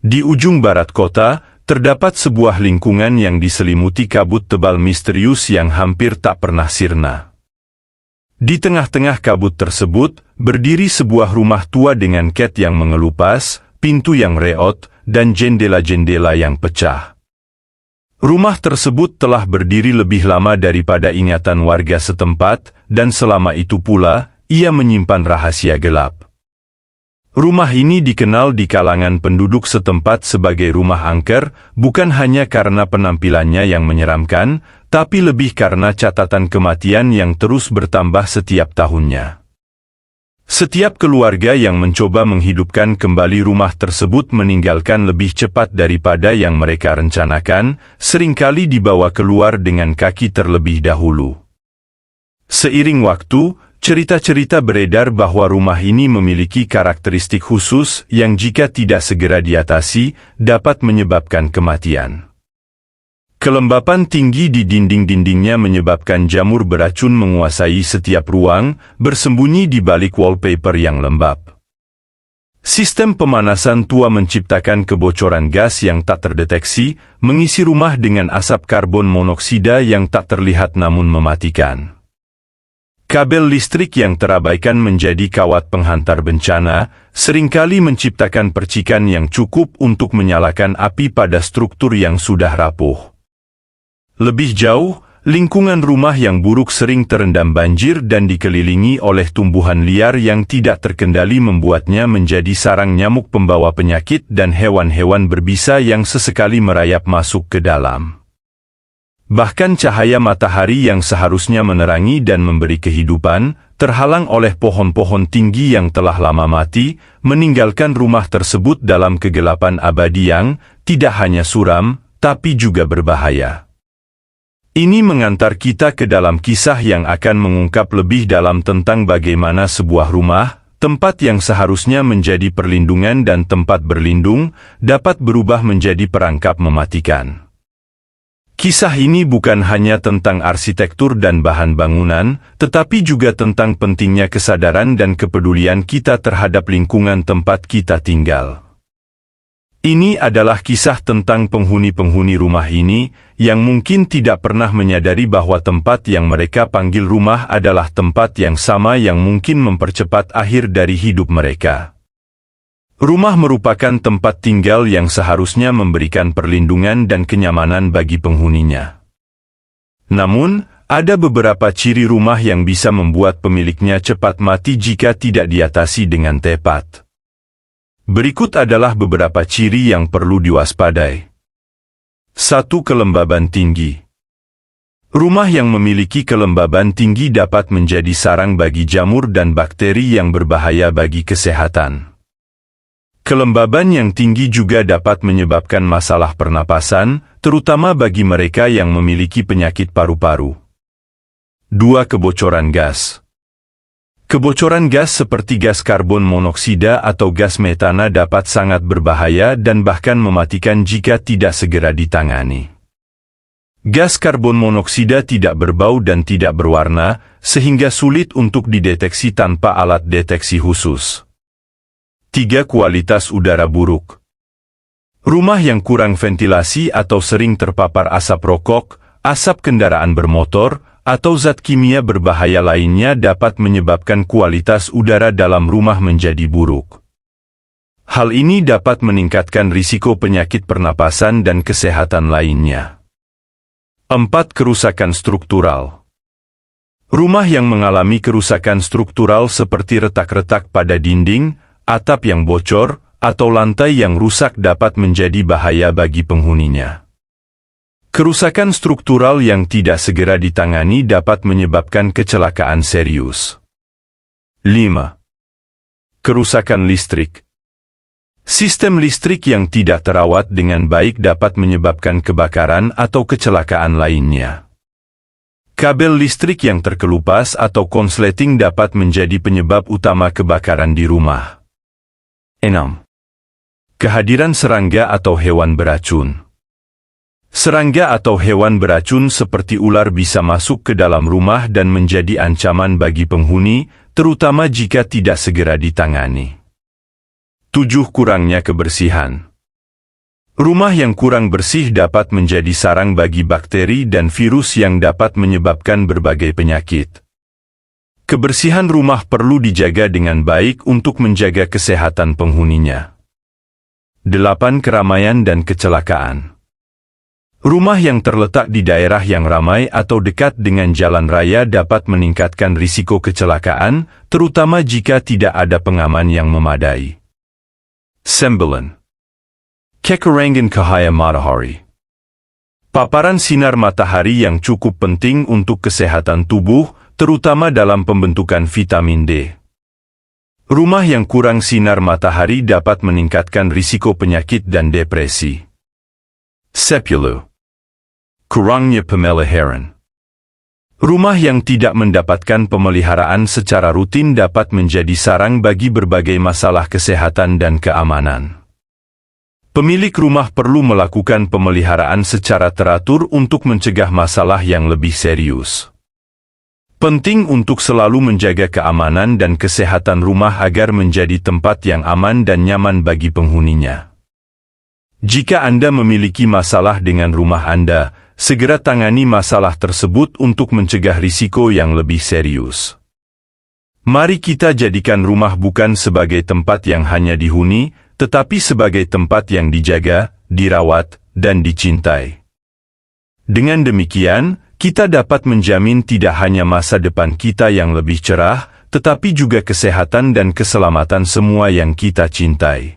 Di ujung barat kota, terdapat sebuah lingkungan yang diselimuti kabut tebal misterius yang hampir tak pernah sirna. Di tengah-tengah kabut tersebut, berdiri sebuah rumah tua dengan cat yang mengelupas, pintu yang reot, dan jendela-jendela yang pecah. Rumah tersebut telah berdiri lebih lama daripada ingatan warga setempat, dan selama itu pula, ia menyimpan rahasia gelap. Rumah ini dikenal di kalangan penduduk setempat sebagai rumah angker, bukan hanya karena penampilannya yang menyeramkan, tapi lebih karena catatan kematian yang terus bertambah setiap tahunnya. Setiap keluarga yang mencoba menghidupkan kembali rumah tersebut meninggalkan lebih cepat daripada yang mereka rencanakan, seringkali dibawa keluar dengan kaki terlebih dahulu. Seiring waktu, cerita-cerita beredar bahwa rumah ini memiliki karakteristik khusus yang jika tidak segera diatasi, dapat menyebabkan kematian. Kelembapan tinggi di dinding-dindingnya menyebabkan jamur beracun menguasai setiap ruang, bersembunyi di balik wallpaper yang lembab. Sistem pemanasan tua menciptakan kebocoran gas yang tak terdeteksi, mengisi rumah dengan asap karbon monoksida yang tak terlihat namun mematikan. Kabel listrik yang terabaikan menjadi kawat penghantar bencana, seringkali menciptakan percikan yang cukup untuk menyalakan api pada struktur yang sudah rapuh. Lebih jauh, lingkungan rumah yang buruk sering terendam banjir dan dikelilingi oleh tumbuhan liar yang tidak terkendali membuatnya menjadi sarang nyamuk pembawa penyakit dan hewan-hewan berbisa yang sesekali merayap masuk ke dalam. Bahkan cahaya matahari yang seharusnya menerangi dan memberi kehidupan, terhalang oleh pohon-pohon tinggi yang telah lama mati, meninggalkan rumah tersebut dalam kegelapan abadi yang tidak hanya suram, tapi juga berbahaya. Ini mengantar kita ke dalam kisah yang akan mengungkap lebih dalam tentang bagaimana sebuah rumah, tempat yang seharusnya menjadi perlindungan dan tempat berlindung, dapat berubah menjadi perangkap mematikan. Kisah ini bukan hanya tentang arsitektur dan bahan bangunan, tetapi juga tentang pentingnya kesadaran dan kepedulian kita terhadap lingkungan tempat kita tinggal. Ini adalah kisah tentang penghuni-penghuni rumah ini, yang mungkin tidak pernah menyadari bahwa tempat yang mereka panggil rumah adalah tempat yang sama yang mungkin mempercepat akhir dari hidup mereka. Rumah merupakan tempat tinggal yang seharusnya memberikan perlindungan dan kenyamanan bagi penghuninya. Namun, ada beberapa ciri rumah yang bisa membuat pemiliknya cepat mati jika tidak diatasi dengan tepat. Berikut adalah beberapa ciri yang perlu diwaspadai. 1. Kelembaban tinggi. Rumah yang memiliki kelembaban tinggi dapat menjadi sarang bagi jamur dan bakteri yang berbahaya bagi kesehatan. Kelembaban yang tinggi juga dapat menyebabkan masalah pernapasan, terutama bagi mereka yang memiliki penyakit paru-paru. 2. Kebocoran gas. Kebocoran gas seperti gas karbon monoksida atau gas metana dapat sangat berbahaya dan bahkan mematikan jika tidak segera ditangani. Gas karbon monoksida tidak berbau dan tidak berwarna, sehingga sulit untuk dideteksi tanpa alat deteksi khusus. 3. Kualitas udara buruk. Rumah yang kurang ventilasi atau sering terpapar asap rokok, asap kendaraan bermotor, atau zat kimia berbahaya lainnya dapat menyebabkan kualitas udara dalam rumah menjadi buruk. Hal ini dapat meningkatkan risiko penyakit pernapasan dan kesehatan lainnya. 4. Kerusakan struktural. Rumah yang mengalami kerusakan struktural seperti retak-retak pada dinding, atap yang bocor, atau lantai yang rusak dapat menjadi bahaya bagi penghuninya. Kerusakan struktural yang tidak segera ditangani dapat menyebabkan kecelakaan serius. 5. Kerusakan listrik. Sistem listrik yang tidak terawat dengan baik dapat menyebabkan kebakaran atau kecelakaan lainnya. Kabel listrik yang terkelupas atau konsleting dapat menjadi penyebab utama kebakaran di rumah. 6. Kehadiran serangga atau hewan beracun. Serangga atau hewan beracun seperti ular bisa masuk ke dalam rumah dan menjadi ancaman bagi penghuni, terutama jika tidak segera ditangani. 7. Kurangnya kebersihan. Rumah yang kurang bersih dapat menjadi sarang bagi bakteri dan virus yang dapat menyebabkan berbagai penyakit. Kebersihan rumah perlu dijaga dengan baik untuk menjaga kesehatan penghuninya. 8. Keramaian dan kecelakaan. Rumah yang terletak di daerah yang ramai atau dekat dengan jalan raya dapat meningkatkan risiko kecelakaan, terutama jika tidak ada pengaman yang memadai. 9. Kekurangan cahaya matahari. Paparan sinar matahari yang cukup penting untuk kesehatan tubuh, terutama dalam pembentukan vitamin D. Rumah yang kurang sinar matahari dapat meningkatkan risiko penyakit dan depresi. 10. Kurangnya pemeliharaan. Rumah yang tidak mendapatkan pemeliharaan secara rutin dapat menjadi sarang bagi berbagai masalah kesehatan dan keamanan. Pemilik rumah perlu melakukan pemeliharaan secara teratur untuk mencegah masalah yang lebih serius. Penting untuk selalu menjaga keamanan dan kesehatan rumah agar menjadi tempat yang aman dan nyaman bagi penghuninya. Jika Anda memiliki masalah dengan rumah Anda, segera tangani masalah tersebut untuk mencegah risiko yang lebih serius. Mari kita jadikan rumah bukan sebagai tempat yang hanya dihuni, tetapi sebagai tempat yang dijaga, dirawat, dan dicintai. Dengan demikian, kita dapat menjamin tidak hanya masa depan kita yang lebih cerah, tetapi juga kesehatan dan keselamatan semua yang kita cintai.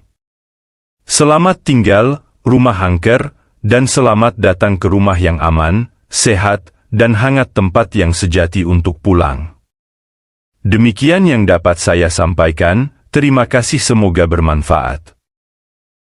Selamat tinggal, rumah angker, dan selamat datang ke rumah yang aman, sehat, dan hangat, tempat yang sejati untuk pulang. Demikian yang dapat saya sampaikan, terima kasih, semoga bermanfaat.